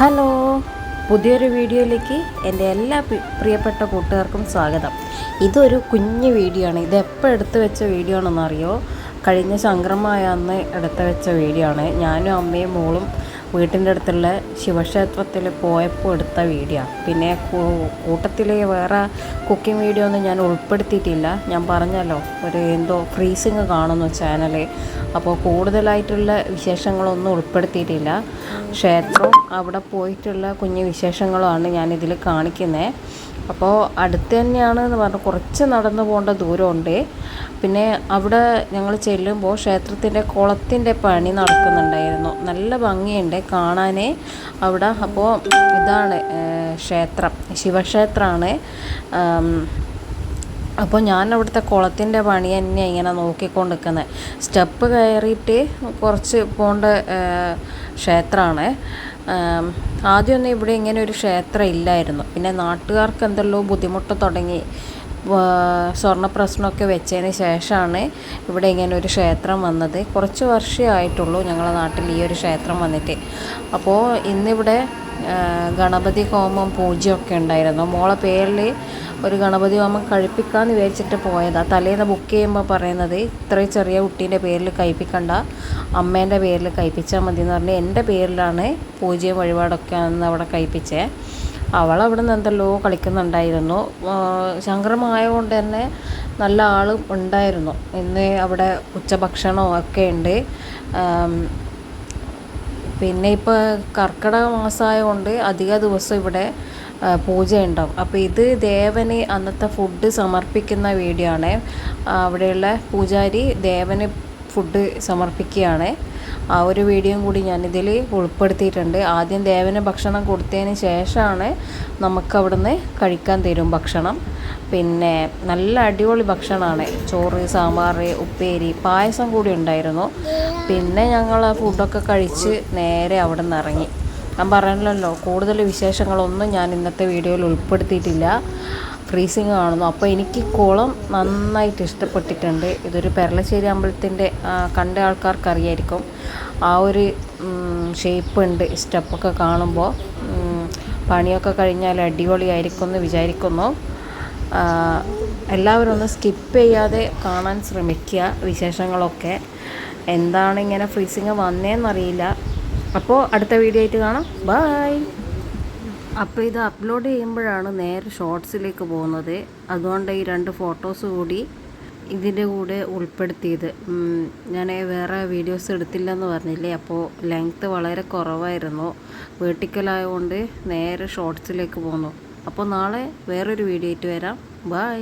Hello, പുതിയൊരു വീഡിയോയിലേക്ക് എൻ്റെ എല്ലാ പ്രിയപ്പെട്ട കൂട്ടുകാർക്കും സ്വാഗതം. ഇതൊരു കുഞ്ഞു വീഡിയോ ആണ്. ഇത് എപ്പോൾ എടുത്തു വെച്ച വീഡിയോ ആണെന്നറിയോ? കഴിഞ്ഞ സംക്രമമായ അന്ന് എടുത്തു വെച്ച വീഡിയോ ആണ്. ഞാനും അമ്മയും മോളും വീട്ടിൻ്റെ അടുത്തുള്ള ശിവക്ഷേത്രത്തിൽ പോയപ്പോൾ എടുത്ത വീഡിയോ. പിന്നെ കൂട്ടത്തിൽ വേറെ കുക്കിംഗ് വീഡിയോ ഒന്നും ഞാൻ ഉൾപ്പെടുത്തിയിട്ടില്ല. ഞാൻ പറഞ്ഞല്ലോ, ഒരു എന്തോ ഫ്രീസിങ് കാണുന്നു ചാനൽ. അപ്പോൾ കൂടുതലായിട്ടുള്ള വിശേഷങ്ങളൊന്നും ഉൾപ്പെടുത്തിയിട്ടില്ല. ക്ഷേത്രവും അവിടെ പോയിട്ടുള്ള കുഞ്ഞു വിശേഷങ്ങളുമാണ് ഞാനിതിൽ കാണിക്കുന്നത്. അപ്പോൾ അടുത്ത് തന്നെയാണ് എന്ന് പറഞ്ഞാൽ കുറച്ച് നടന്നു പോകേണ്ട ദൂരമുണ്ട്. പിന്നെ അവിടെ ഞങ്ങൾ ചെല്ലുമ്പോൾ ക്ഷേത്രത്തിൻ്റെ കുളത്തിൻ്റെ പണി നടക്കുന്നുണ്ടായിരുന്നു. നല്ല ഭംഗിയുണ്ട് കാണാൻ അവിടെ. അപ്പോൾ ഇതാണ് ക്ഷേത്രം, ശിവക്ഷേത്രമാണ്. അപ്പോൾ ഞാൻ അവിടുത്തെ കുളത്തിൻ്റെ പണി തന്നെ ഇങ്ങനെ നോക്കിക്കൊണ്ട് നിൽക്കുന്നത്. സ്റ്റെപ്പ് കയറിയിട്ട് കുറച്ച് പോകേണ്ട ക്ഷേത്രമാണ്. ആദ്യമൊന്നും ഇവിടെ ഇങ്ങനെ ഒരു ക്ഷേത്രം ഇല്ലായിരുന്നു. പിന്നെ നാട്ടുകാർക്ക് എന്തെല്ലോ ബുദ്ധിമുട്ട് തുടങ്ങി. സ്വർണ്ണ പ്രശ്നമൊക്കെ വെച്ചതിന് ശേഷമാണ് ഇവിടെ ഇങ്ങനെ ഒരു ക്ഷേത്രം വന്നത്. കുറച്ച് വർഷമേ ആയിട്ടുള്ളൂ ഞങ്ങളുടെ നാട്ടിൽ ഈ ഒരു ക്ഷേത്രം വന്നിട്ട്. അപ്പോൾ ഇന്നിവിടെ ഗണപതി ഹോമം പൂജയൊക്കെ ഉണ്ടായിരുന്നു. മോളെ പേരിൽ ഒരു ഗണപതി ഹോമം കഴിപ്പിക്കാമെന്ന് വിചാരിച്ചിട്ട് പോയതാണ്. തലേന്ന് ബുക്ക് ചെയ്യുമ്പോൾ പറയുന്നത് ഇത്രയും ചെറിയ കുട്ടീൻ്റെ പേരിൽ കഴിപ്പിക്കണ്ട, അമ്മേൻ്റെ പേരിൽ കഴിപ്പിച്ചാൽ മതി എന്ന് പറഞ്ഞ് എൻ്റെ പേരിലാണ് പൂജയും വഴിപാടൊക്കെ അന്ന് അവിടെ കഴിപ്പിച്ചേ. അവളവിടെ നിന്ന് എന്തെല്ലോ കളിക്കുന്നുണ്ടായിരുന്നു. സംക്രമമായതുകൊണ്ട് തന്നെ നല്ല ആളും ഉണ്ടായിരുന്നു. ഇന്ന് അവിടെ ഉച്ചഭക്ഷണവും ഒക്കെ ഉണ്ട്. പിന്നെ ഇപ്പോൾ കർക്കിടക മാസമായതുകൊണ്ട് അധിക ദിവസം ഇവിടെ പൂജ ഉണ്ടാവും. അപ്പോൾ ഇത് ദേവന് അന്നത്തെ ഫുഡ് സമർപ്പിക്കുന്ന വീഡിയോ ആണ്. അവിടെയുള്ള പൂജാരി ദേവന് ഫുഡ് സമർപ്പിക്കുകയാണ്. ആ ഒരു വീഡിയോയും കൂടി ഞാനിതിൽ ഉൾപ്പെടുത്തിയിട്ടുണ്ട്. ആദ്യം ദേവന് ഭക്ഷണം കൊടുത്തതിന് ശേഷമാണ് നമുക്ക് അവിടുന്ന് കഴിക്കാൻ തരും ഭക്ഷണം. പിന്നെ നല്ല അടിപൊളി ഭക്ഷണമാണ്. ചോറ്, സാമ്പാർ, ഉപ്പേരി, പായസം കൂടി ഉണ്ടായിരുന്നു. പിന്നെ ഞങ്ങൾ ആ ഫുഡൊക്കെ കഴിച്ച് നേരെ അവിടെ നിന്ന് ഇറങ്ങി. ഞാൻ പറഞ്ഞല്ലോ, കൂടുതൽ വിശേഷങ്ങളൊന്നും ഞാൻ ഇന്നത്തെ വീഡിയോയിൽ ഉൾപ്പെടുത്തിയിട്ടില്ല. ഫ്രീസിങ് കാണുന്നു. അപ്പോൾ എനിക്ക് കുളം നന്നായിട്ട് ഇഷ്ടപ്പെട്ടിട്ടുണ്ട്. ഇതൊരു പെരളശ്ശേരി അമ്പലത്തിൻ്റെ കണ്ട ആൾക്കാർക്ക് അറിയായിരിക്കും. ആ ഒരു ഷേപ്പ് ഉണ്ട് സ്റ്റെപ്പൊക്കെ കാണുമ്പോൾ. പണിയൊക്കെ കഴിഞ്ഞാൽ അടിപൊളിയായിരിക്കും എന്ന് വിചാരിക്കുന്നു. എല്ലാവരും ഒന്ന് സ്കിപ്പ് ചെയ്യാതെ കാണാൻ ശ്രമിക്കുക വിശേഷങ്ങളൊക്കെ. എന്താണ് ഇങ്ങനെ ഫ്രീസിങ് വന്നതെന്നറിയില്ല. അപ്പോൾ അടുത്ത വീഡിയോ ആയിട്ട് കാണാം. ബൈ. അപ്പോൾ ഇത് അപ്ലോഡ് ചെയ്യുമ്പോഴാണ് നേരെ ഷോർട്സിലേക്ക് പോകുന്നത്. അതുകൊണ്ട് ഈ 2 ഫോട്ടോസ് കൂടി ഇതിൻ്റെ കൂടെ ഉൾപ്പെടുത്തിയത്. ഞാൻ വേറെ വീഡിയോസ് എടുത്തില്ലെന്ന് പറഞ്ഞില്ലേ, അപ്പോൾ ലെങ്ത്ത് വളരെ കുറവായിരുന്നു. വേർട്ടിക്കലായതുകൊണ്ട് നേരെ ഷോർട്സിലേക്ക് പോകുന്നു. അപ്പോൾ നാളെ വേറൊരു വീഡിയോ ആയിട്ട് വരാം. ബൈ.